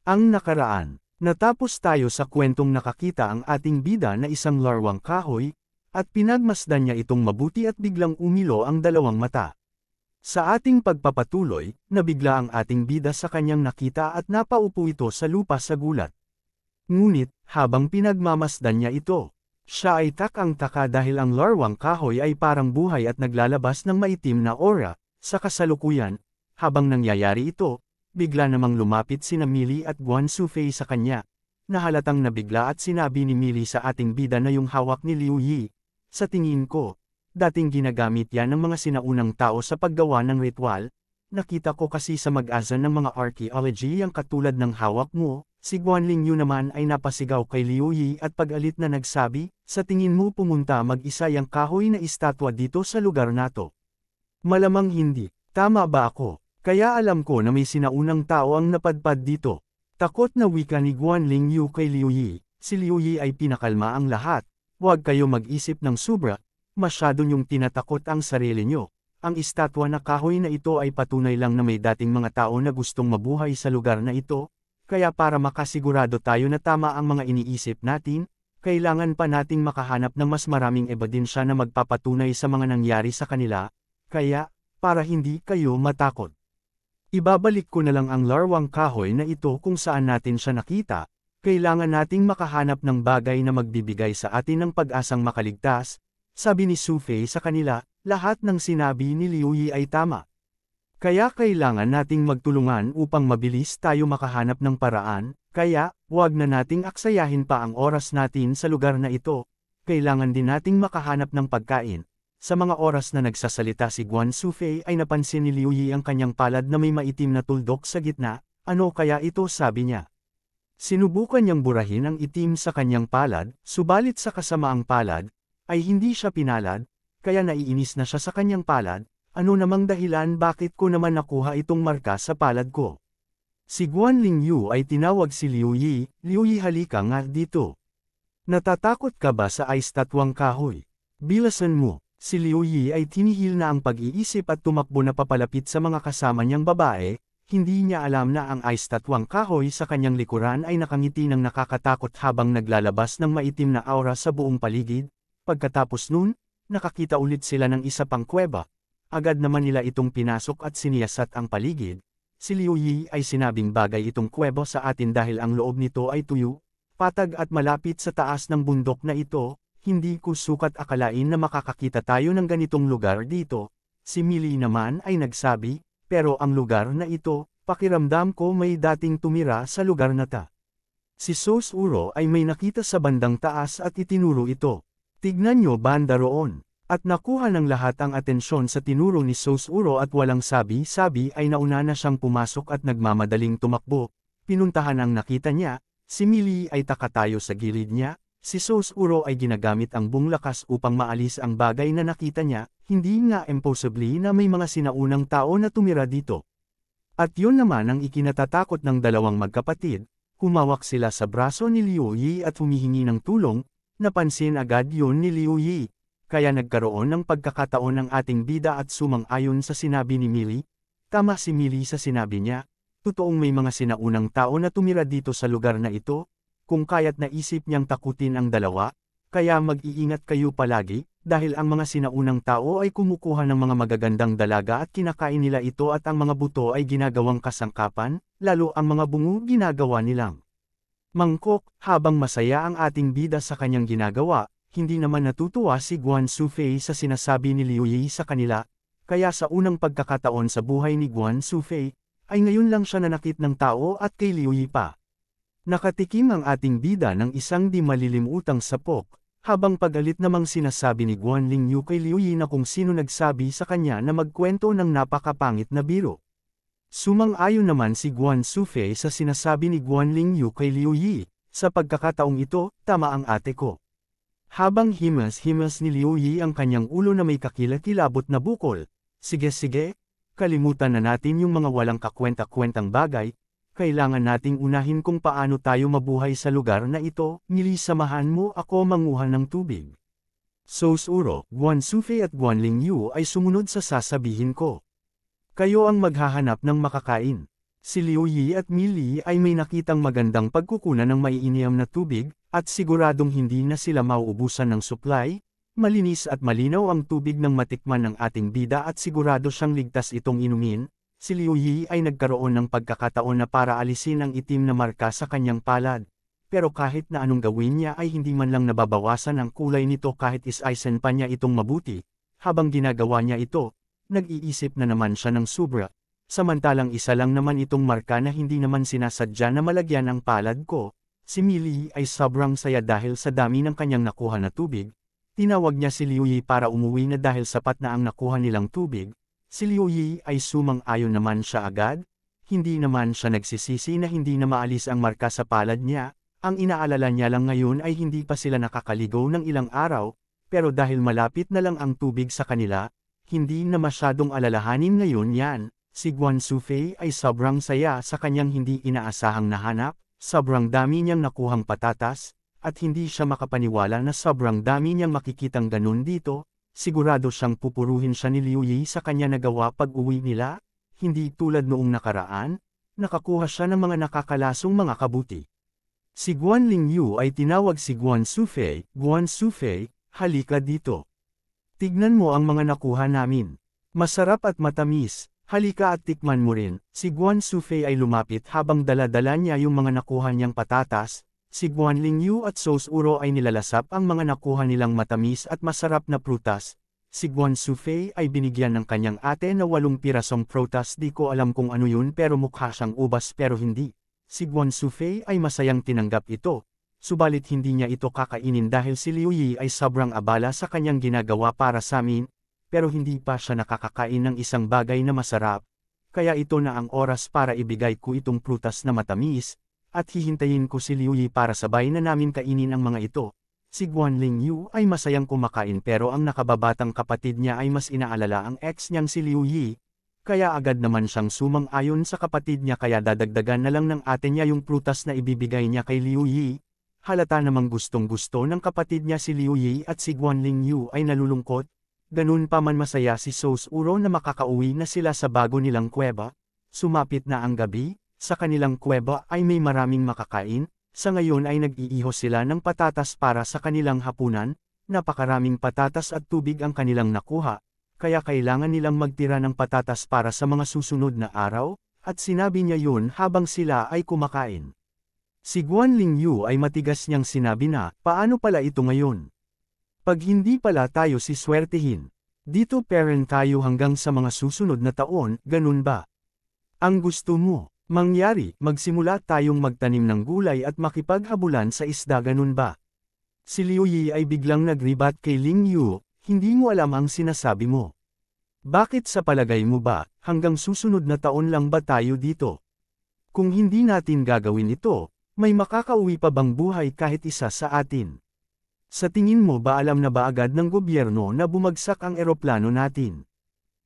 Ang nakaraan. Natapos tayo sa kwentong nakakita ang ating bida na isang larwang kahoy, at pinagmasdan niya itong mabuti at biglang umilo ang dalawang mata. Sa ating pagpapatuloy, nabigla ang ating bida sa kanyang nakita at napaupo ito sa lupa sa gulat. Ngunit, habang pinagmamasdan niya ito, siya ay takang-taka dahil ang larwang kahoy ay parang buhay at naglalabas ng maitim na aura. Sa kasalukuyan, habang nangyayari ito, bigla namang lumapit sina Millie at Guan Sufei sa kanya. Nahalatang nabigla at sinabi ni Millie sa ating bida na yung hawak ni Liu Yi. Sa tingin ko, dating ginagamit yan ng mga sinaunang tao sa paggawa ng ritual. Nakita ko kasi sa mag-asa ng mga archaeology ang katulad ng hawak mo. Si Guan Lingyu naman ay napasigaw kay Liu Yi at pag-alit na nagsabi, sa tingin mo pumunta mag-isa yung kahoy na estatwa dito sa lugar nato. Malamang hindi, tama ba ako? Kaya alam ko na may sinaunang tao ang napadpad dito. Takot na wika ni Guan Lingyu kay Liu Yi. Si Liu Yi ay pinakalma ang lahat. Huwag kayo mag-isip ng sobra, masyado niyong tinatakot ang sarili niyo. Ang estatwa na kahoy na ito ay patunay lang na may dating mga tao na gustong mabuhay sa lugar na ito. Kaya para makasigurado tayo na tama ang mga iniisip natin, kailangan pa nating makahanap ng mas maraming ebidensya na magpapatunay sa mga nangyari sa kanila. Kaya, para hindi kayo matakot, ibabalik ko na lang ang larwang kahoy na ito kung saan natin siya nakita. Kailangan nating makahanap ng bagay na magbibigay sa atin ng pag-asang makaligtas. Sabi ni Sufei sa kanila, lahat ng sinabi ni Liu Yi ay tama. Kaya kailangan nating magtulungan upang mabilis tayo makahanap ng paraan. Kaya, huwag na nating aksayahin pa ang oras natin sa lugar na ito. Kailangan din nating makahanap ng pagkain. Sa mga oras na nagsasalita si Guan Sufei ay napansin ni Liu Yi ang kanyang palad na may maitim na tuldok sa gitna. Ano kaya ito, sabi niya. Sinubukan niyang burahin ang itim sa kanyang palad, subalit sa kasamaang palad, ay hindi siya pinalad, kaya naiinis na siya sa kanyang palad. Ano namang dahilan bakit ko naman nakuha itong marka sa palad ko? Si Guan Lingyu ay tinawag si Liu Yi. Liu Yi, halika nga dito. Natatakot ka ba sa estatwang kahoy? Bilasan mo. Si Liu Yi ay tinihil na ang pag-iisip at tumakbo na papalapit sa mga kasama niyang babae. Hindi niya alam na ang estatwang kahoy sa kanyang likuran ay nakangiti ng nakakatakot habang naglalabas ng maitim na aura sa buong paligid. Pagkatapos nun, nakakita ulit sila ng isa pang kuweba. Agad naman nila itong pinasok at siniyasat ang paligid. Si Liu Yi ay sinabing bagay itong kuweba sa atin dahil ang loob nito ay tuyo, patag at malapit sa taas ng bundok na ito. Hindi ko sukat akalain na makakakita tayo ng ganitong lugar dito. Si Millie naman ay nagsabi, pero ang lugar na ito, pakiramdam ko may dating tumira sa lugar na ta. Si Sosuro ay may nakita sa bandang taas at itinuro ito. Tignan nyo banda roon. At nakuha ng lahat ang atensyon sa tinuro ni Sosuro at walang sabi-sabi ay nauna na siyang pumasok at nagmamadaling tumakbo. Pinuntahan ang nakita niya, si Millie ay takatayo sa gilid niya. Si Sosuro ay ginagamit ang buong lakas upang maalis ang bagay na nakita niya, hindi nga impossibly na may mga sinaunang tao na tumira dito. At yun naman ang ikinatatakot ng dalawang magkapatid. Humawak sila sa braso ni Liu Yi at humihingi ng tulong. Napansin agad yun ni Liu Yi. Kaya nagkaroon ng pagkakataon ng ating bida at sumang-ayon sa sinabi ni Millie. Tama si Millie sa sinabi niya. Totoong may mga sinaunang tao na tumira dito sa lugar na ito. Kung kaya't naisip niyang takutin ang dalawa, kaya mag-iingat kayo palagi, dahil ang mga sinaunang tao ay kumukuha ng mga magagandang dalaga at kinakain nila ito at ang mga buto ay ginagawang kasangkapan, lalo ang mga bungo ginagawa nilang mangkok. Habang masaya ang ating bida sa kanyang ginagawa, hindi naman natutuwa si Guan Sufei sa sinasabi ni Liu Yi sa kanila, kaya sa unang pagkakataon sa buhay ni Guan Sufei, ay ngayon lang siya nanakit ng tao at kay Liu Yi pa. Nakatikim ang ating bida ng isang di malilimutang sapok, habang pagalit namang sinasabi ni Guan Lingyu kay Liu Yi na kung sino nagsabi sa kanya na magkwento ng napakapangit na biro. Sumang-ayon naman si Guan Sufei sa sinasabi ni Guan Lingyu kay Liu Yi, sa pagkakataong ito, tama ang ate ko. Habang himas-himas ni Liu Yi ang kanyang ulo na may kakilakilabot na bukol, sige, kalimutan na natin yung mga walang kakwenta-kwentang bagay. Kailangan nating unahin kung paano tayo mabuhay sa lugar na ito. Millie, samahan mo ako manguha ng tubig. Sosuro, Guan Sufei at Guan Lingyu ay sumunod sa sasabihin ko. Kayo ang maghahanap ng makakain. Si Liu Yi at Mi Li ay may nakitang magandang pagkukunan ng maiiniyam na tubig, at siguradong hindi na sila mauubusan ng supply. Malinis at malinaw ang tubig ng matikman ng ating bida at sigurado siyang ligtas itong inumin. Si Liu Yi ay nagkaroon ng pagkakataon na para alisin ang itim na marka sa kanyang palad. Pero kahit na anong gawin niya ay hindi man lang nababawasan ang kulay nito kahit is-aysen pa niya itong mabuti. Habang ginagawa niya ito, nag-iisip na naman siya ng sobra. Samantalang isa lang naman itong marka na hindi naman sinasadya na malagyan ang palad ko. Si Mi Li ay sobrang saya dahil sa dami ng kanyang nakuha na tubig. Tinawag niya si Liu Yi para umuwi na dahil sapat na ang nakuha nilang tubig. Si Liu Yi ay sumang-ayon naman siya agad. Hindi naman siya nagsisisi na hindi na maalis ang marka sa palad niya. Ang inaalala niya lang ngayon ay hindi pa sila nakakaligo ng ilang araw, pero dahil malapit na lang ang tubig sa kanila, hindi na masyadong alalahanin ngayon yan. Si Guan Sufei ay sobrang saya sa kanyang hindi inaasahang nahanap, sobrang dami niyang nakuhang patatas, at hindi siya makapaniwala na sobrang dami niyang makikitang ganun dito. Sigurado siyang pupuruhin siya ni Liu Yi sa kanya nagawa pag-uwi nila, hindi tulad noong nakaraan, nakakuha siya ng mga nakakalasong mga kabuti. Si Guan Lingyu ay tinawag si Guan Sufei, Guan Sufei, halika dito. Tignan mo ang mga nakuha namin. Masarap at matamis, halika at tikman mo rin. Si Guan Sufei ay lumapit habang dala-dala niya yung mga nakuha niyang patatas. Si Guan Lingyu at Sos Uro ay nilalasap ang mga nakuha nilang matamis at masarap na prutas. Si Guan Sufei ay binigyan ng kanyang ate na 8 pirasong prutas. Di ko alam kung ano yun pero mukha siyang ubas pero hindi. Si Guan Sufei ay masayang tinanggap ito. Subalit hindi niya ito kakainin dahil si Liu Yi ay sobrang abala sa kanyang ginagawa para sa amin, pero hindi pa siya nakakakain ng isang bagay na masarap. Kaya ito na ang oras para ibigay ko itong prutas na matamis, at hihintayin ko si Liu Yi para sabay na namin kainin ang mga ito. Si Guan Lingyu ay masayang kumakain pero ang nakababatang kapatid niya ay mas inaalala ang ex niyang si Liu Yi. Kaya agad naman siyang sumang-ayon sa kapatid niya kaya dadagdagan na lang ng ate niya yung prutas na ibibigay niya kay Liu Yi. Halata namang gustong-gusto ng kapatid niya si Liu Yi at si Guan Lingyu ay nalulungkot. Ganun pa man masaya si Sos Uro na makakauwi na sila sa bago nilang kuweba. Sumapit na ang gabi. Sa kanilang kuweba ay may maraming makakain, sa ngayon ay nag-iihos sila ng patatas para sa kanilang hapunan, napakaraming patatas at tubig ang kanilang nakuha, kaya kailangan nilang magtira ng patatas para sa mga susunod na araw, at sinabi niya yun habang sila ay kumakain. Si Guan Lingyu ay matigas niyang sinabi na, paano pala ito ngayon? Pag hindi pala tayo siswertihin, dito parent tayo hanggang sa mga susunod na taon, ganun ba? Ang gusto mo? Mangyari, magsimula tayong magtanim ng gulay at makipaghabulan sa isda ganun ba? Si Liu Yi ay biglang nagribat kay Lingyu, hindi mo alam ang sinasabi mo. Bakit sa palagay mo ba, hanggang susunod na taon lang ba tayo dito? Kung hindi natin gagawin ito, may makakauwi pa bang buhay kahit isa sa atin? Sa tingin mo ba alam na ba agad ng gobyerno na bumagsak ang eroplano natin?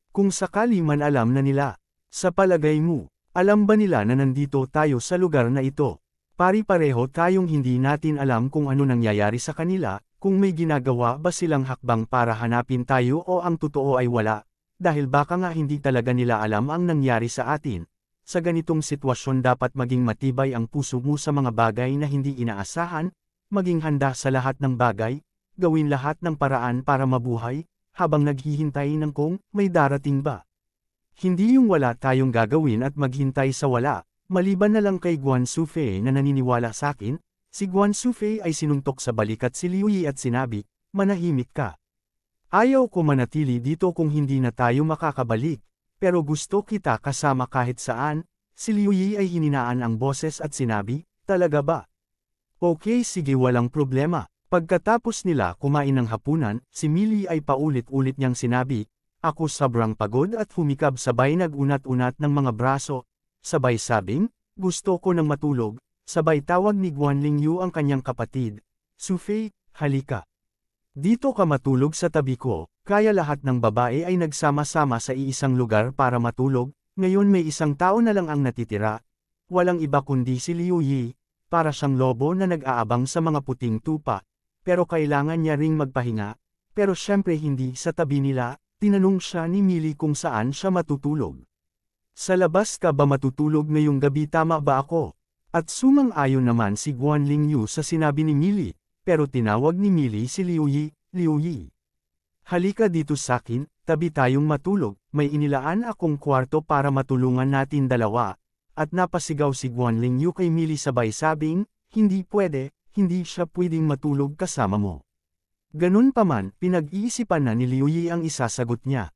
Kung sakali man alam na nila, sa palagay mo, alam ba nila na nandito tayo sa lugar na ito? Pari-pareho tayong hindi natin alam kung ano nangyayari sa kanila, kung may ginagawa ba silang hakbang para hanapin tayo o ang totoo ay wala, dahil baka nga hindi talaga nila alam ang nangyari sa atin. Sa ganitong sitwasyon dapat maging matibay ang puso mo sa mga bagay na hindi inaasahan, maging handa sa lahat ng bagay, gawin lahat ng paraan para mabuhay, habang naghihintay ng kung may darating ba. Hindi yung wala tayong gagawin at maghintay sa wala, maliban na lang kay Guan Sufei na naniniwala sa akin. Si Guan Sufei ay sinuntok sa balikat si Liu Yi at sinabi, manahimik ka. Ayaw ko manatili dito kung hindi na tayo makakabalik, pero gusto kita kasama kahit saan. Si Liu Yi ay hininaan ang boses at sinabi, talaga ba? Okay sige walang problema. Pagkatapos nila kumain ng hapunan, si Mi Li ay paulit-ulit niyang sinabi, ako sobrang pagod at humikab sabay nag-unat-unat ng mga braso, sabay sabing, gusto ko nang matulog, sabay tawag ni Guan Lingyu ang kanyang kapatid, Sufei, halika. Dito ka matulog sa tabi ko, kaya lahat ng babae ay nagsama-sama sa iisang lugar para matulog, ngayon may isang tao na lang ang natitira, walang iba kundi si Liu Yi, para siyang lobo na nag-aabang sa mga puting tupa, pero kailangan niya ring magpahinga, pero syempre hindi sa tabi nila. Tinanong siya ni Mi Li kung saan siya matutulog. Sa labas ka ba matutulog ngayong gabi, tama ba ako? At sumang-ayon naman si Guan Lingyu sa sinabi ni Millie, pero tinawag ni Millie si Liu Yi. Liu Yi. Halika dito sakin, tabi tayong matulog, may inilaan akong kwarto para matulungan natin dalawa. At napasigaw si Guan Lingyu kay Millie sabay sabing, hindi pwede, hindi siya pwedeng matulog kasama mo. Ganun pa man, pinag-iisipan na ni Liu Yi ang isasagot niya.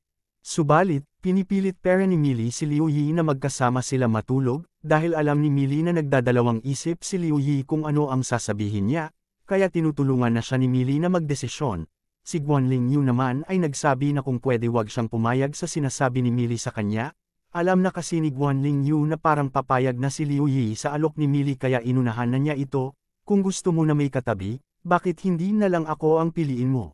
Subalit, pinipilit pera ni Millie si Liu Yi na magkasama sila matulog, dahil alam ni Millie na nagdadalawang isip si Liu Yi kung ano ang sasabihin niya, kaya tinutulungan na siya ni Millie na magdesisyon. Si Guan Lingyu naman ay nagsabi na kung pwede wag siyang pumayag sa sinasabi ni Millie sa kanya. Alam na kasi ni Guan Lingyu na parang papayag na si Liu Yi sa alok ni Millie kaya inunahan na niya ito, kung gusto mo na may katabi, bakit hindi na lang ako ang piliin mo?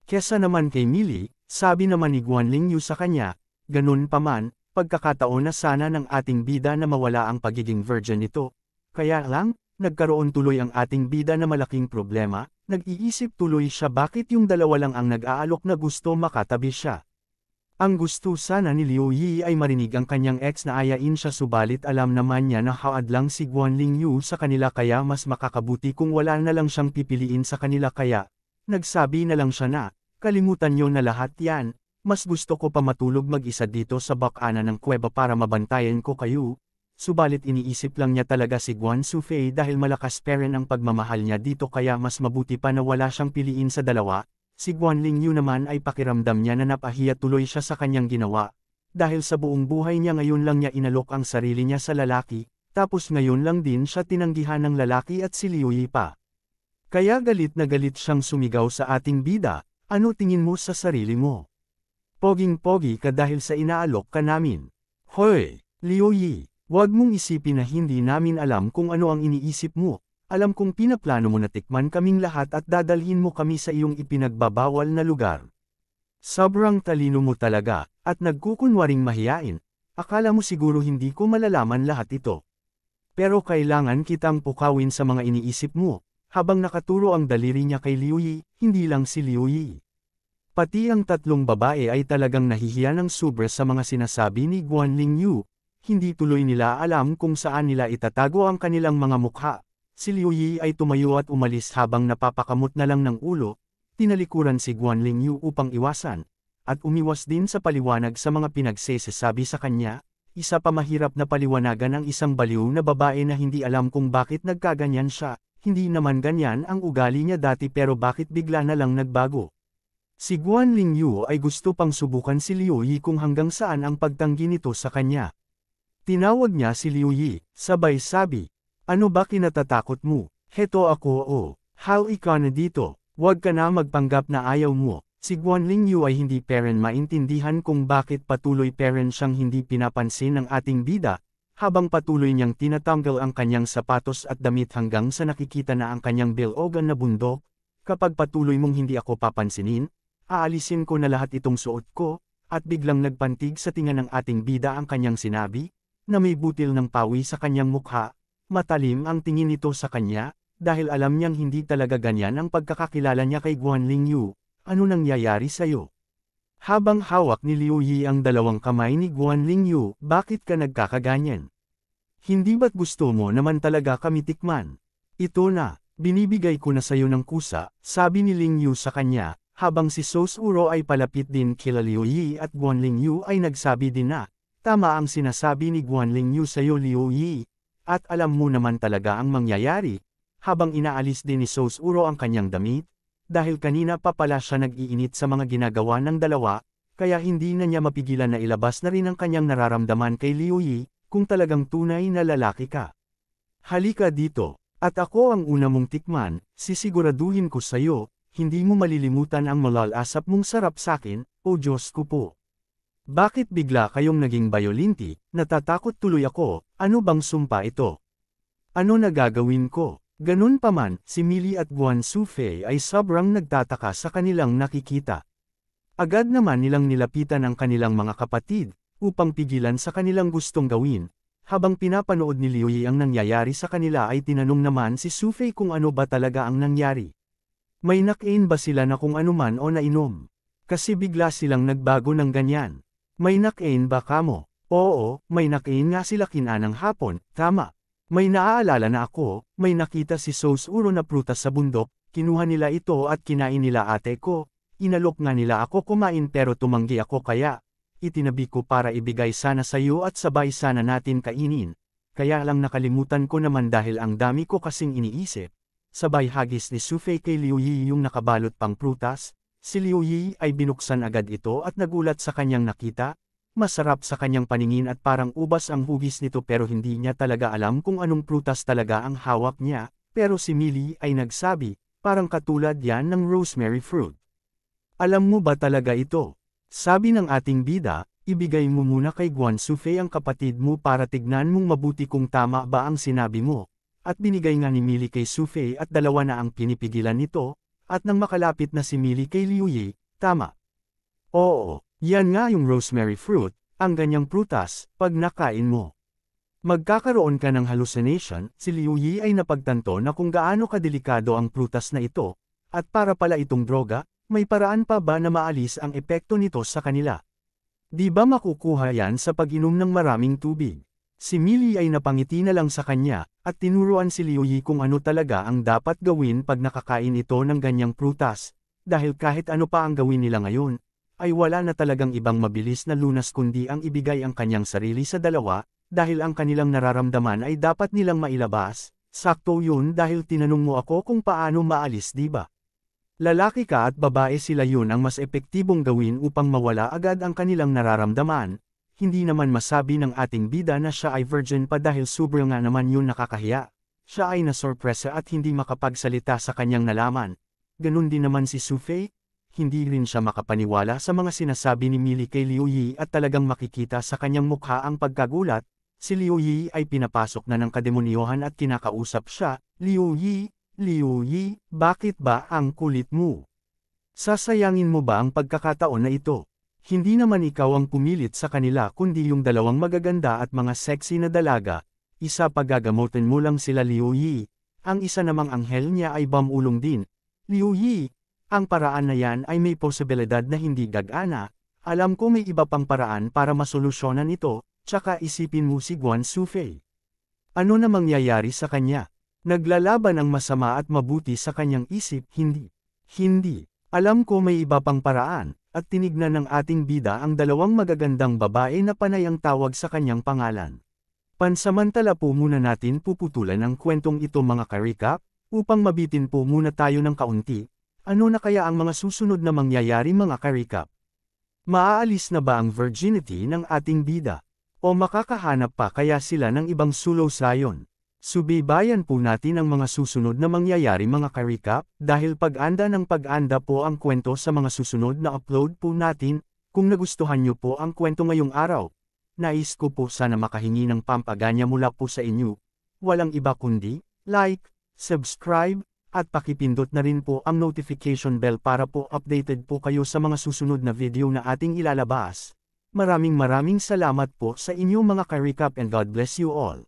Kesa naman kay Millie, sabi naman ni Guan Lingyu sa kanya, ganun pa man, pagkakataon na sana ng ating bida na mawala ang pagiging virgin nito. Kaya lang, nagkaroon tuloy ang ating bida na malaking problema, nag-iisip tuloy siya bakit yung dalawa lang ang nag-aalok na gusto makatabi siya. Ang gusto sana ni Liu Yi ay marinig ang kanyang ex na ayain siya subalit alam naman niya na haad lang si Guan Lingyu sa kanila kaya mas makakabuti kung wala na lang siyang pipiliin sa kanila kaya, nagsabi na lang siya na, kalimutan niyo na lahat yan, mas gusto ko pa matulog mag-isa dito sa bakana ng kuweba para mabantayan ko kayo. Subalit iniisip lang niya talaga si Guan Sufei dahil malakas pa rin ang pagmamahal niya dito kaya mas mabuti pa na wala siyang piliin sa dalawa. Si Guan Lingyu naman ay pakiramdam niya na napahiya tuloy siya sa kanyang ginawa. Dahil sa buong buhay niya ngayon lang niya inalok ang sarili niya sa lalaki, tapos ngayon lang din siya tinanggihan ng lalaki at si Liu Yi pa. Kaya galit na galit siyang sumigaw sa ating bida, ano tingin mo sa sarili mo? Poging-pogi ka dahil sa inaalok ka namin. Hoy, Liu Yi, huwag mong isipin na hindi namin alam kung ano ang iniisip mo. Alam kong pinaplano mo na tikman kaming lahat at dadalhin mo kami sa iyong ipinagbabawal na lugar. Sobrang talino mo talaga, at nagkukunwaring mahiyain. Akala mo siguro hindi ko malalaman lahat ito. Pero kailangan kitang pukawin sa mga iniisip mo, habang nakaturo ang daliri niya kay Liu Yi, hindi lang si Liu Yi. Pati ang tatlong babae ay talagang nahihiya ng sobra sa mga sinasabi ni Guan Lingyu. Hindi tuloy nila alam kung saan nila itatago ang kanilang mga mukha. Si Liu Yi ay tumayo at umalis habang napapakamot na lang ng ulo, tinalikuran si Guan Lingyu upang iwasan, at umiwas din sa paliwanag sa mga pinagsesasabi sa kanya. Isa pa mahirap na paliwanagan ng isang baliw na babae na hindi alam kung bakit nagkaganyan siya, hindi naman ganyan ang ugali niya dati pero bakit bigla na lang nagbago. Si Guan Lingyu ay gusto pang subukan si Liu Yi kung hanggang saan ang pagtanggi nito sa kanya. Tinawag niya si Liu Yi, sabay sabi, ano ba kinatatakot mo? Heto ako Hal ka na dito, huwag ka na magpanggap na ayaw mo. Si Guan Lingyu ay hindi peren maintindihan kung bakit patuloy peren siyang hindi pinapansin ng ating bida, habang patuloy niyang tinatanggal ang kanyang sapatos at damit hanggang sa nakikita na ang kanyang bilogan na bundok. Kapag patuloy mong hindi ako papansinin, aalisin ko na lahat itong suot ko, at biglang nagpantig sa tinga ng ating bida ang kanyang sinabi, na may butil ng pawi sa kanyang mukha. Matalim ang tingin nito sa kanya, dahil alam niyang hindi talaga ganyan ang pagkakakilala niya kay Guan Lingyu. Ano nangyayari sa'yo? Habang hawak ni Liu Yi ang dalawang kamay ni Guan Lingyu, bakit ka nagkakaganyan? Hindi ba't gusto mo naman talaga kami tikman? Ito na, binibigay ko na sa'yo ng kusa, sabi ni Lingyu sa kanya, habang si Sosuro ay palapit din kila Liu Yi at Guan Lingyu ay nagsabi din na, tama ang sinasabi ni Guan Lingyu sa'yo Liu Yi. At alam mo naman talaga ang mangyayari, habang inaalis din ni Sosuro ang kanyang damit, dahil kanina pa pala siya nag-iinit sa mga ginagawa ng dalawa, kaya hindi na niya mapigilan na ilabas na rin ang kanyang nararamdaman kay Liu Yi, kung talagang tunay na lalaki ka. Halika dito, at ako ang una mong tikman, sisiguraduhin ko sa'yo, hindi mo malilimutan ang malalasap mong sarap sakin, o Diyos ko po. Bakit bigla kayong naging bayolinti, natatakot tuloy ako, ano bang sumpa ito? Ano na gagawin ko? Ganun pa man, si Millie at Guan Sufei ay sobrang nagtataka sa kanilang nakikita. Agad naman nilang nilapitan ang kanilang mga kapatid, upang pigilan sa kanilang gustong gawin. Habang pinapanood ni Liu Yi ang nangyayari sa kanila ay tinanong naman si Sufei kung ano ba talaga ang nangyari. May nakain ba sila na kung anuman o nainom? Kasi bigla silang nagbago ng ganyan. May nakain ba kamo? Oo, may nakain nga sila kinanang hapon, tama. May naaalala na ako, may nakita si Sosuro na prutas sa bundok, kinuha nila ito at kinain nila ate ko. Inalok nga nila ako kumain pero tumanggi ako kaya itinabi ko para ibigay sana sa iyo at sabay sana natin kainin. Kaya lang nakalimutan ko naman dahil ang dami ko kasing iniisip. Sabay hagis ni Sufei kay Liu Yi yung nakabalot pang prutas. Si Liu Yi ay binuksan agad ito at nagulat sa kanyang nakita. Masarap sa kanyang paningin at parang ubas ang hugis nito pero hindi niya talaga alam kung anong prutas talaga ang hawak niya. Pero si Millie ay nagsabi, parang katulad yan ng rosemary fruit. Alam mo ba talaga ito? Sabi ng ating bida, ibigay mo muna kay Guan Sufei ang kapatid mo para tignan mong mabuti kung tama ba ang sinabi mo. At binigay nga ni Millie kay Sufei at dalawa na ang pinipigilan nito, at nang makalapit na si Millie kay Liu Yi, tama. Oo, yan nga yung rosemary fruit, ang ganyang prutas, pag nakain mo. Magkakaroon ka ng hallucination, si Liu Yi ay napagtanto na kung gaano kadelikado ang prutas na ito, at para pala itong droga, may paraan pa ba na maalis ang epekto nito sa kanila? Di ba makukuha yan sa pag-inom ng maraming tubig? Si Millie ay napangiti na lang sa kanya, at tinuruan si Liu Yi kung ano talaga ang dapat gawin pag nakakain ito ng ganyang prutas, dahil kahit ano pa ang gawin nila ngayon, ay wala na talagang ibang mabilis na lunas kundi ang ibigay ang kanyang sarili sa dalawa, dahil ang kanilang nararamdaman ay dapat nilang mailabas. Sakto yun dahil tinanong mo ako kung paano maalis, di ba? Lalaki ka at babae sila, yun ang mas epektibong gawin upang mawala agad ang kanilang nararamdaman. Hindi naman masabi ng ating bida na siya ay virgin pa dahil sobrang nga naman yun nakakahiya. Siya ay nasorpresa at hindi makapagsalita sa kanyang nalaman. Ganun din naman si Sufei, hindi rin siya makapaniwala sa mga sinasabi ni Millie kay Liu Yi at talagang makikita sa kanyang mukha ang pagkagulat. Si Liu Yi ay pinapasok na ng kademonyohan at kinakausap siya, Liu Yi, bakit ba ang kulit mo? Sasayangin mo ba ang pagkakataon na ito? Hindi naman ikaw ang pumilit sa kanila kundi yung dalawang magaganda at mga sexy na dalaga. Isa pagagamutin mo lang sila, Liu Yi. Ang isa namang anghel niya ay bamulong din. Liu Yi, ang paraan na yan ay may posibilidad na hindi gagana. Alam ko may iba pang paraan para masolusyonan ito, tsaka isipin mo si Guan Sufei. Ano na mangyayari sa kanya? Naglalaban ang masama at mabuti sa kanyang isip, hindi. Alam ko may iba pang paraan, at tinignan ng ating bida ang dalawang magagandang babae na panay ang tawag sa kanyang pangalan. Pansamantala po muna natin puputulan ang kwentong ito, mga ka-recap, upang mabitin po muna tayo ng kaunti. Ano na kaya ang mga susunod na mangyayari, mga ka-recap? Maaalis na ba ang virginity ng ating bida? O makakahanap pa kaya sila ng ibang sulong sayon? Subaybayan po natin ang mga susunod na mangyayari, mga ka-recap, dahil pag-anda ng pag-anda po ang kwento sa mga susunod na upload po natin. Kung nagustuhan niyo po ang kwento ngayong araw, nais ko po sana makahingi ng pampaganya mula po sa inyo. Walang iba kundi, like, subscribe, at pakipindot na rin po ang notification bell para po updated po kayo sa mga susunod na video na ating ilalabas. Maraming salamat po sa inyo, mga ka-recap, and God bless you all.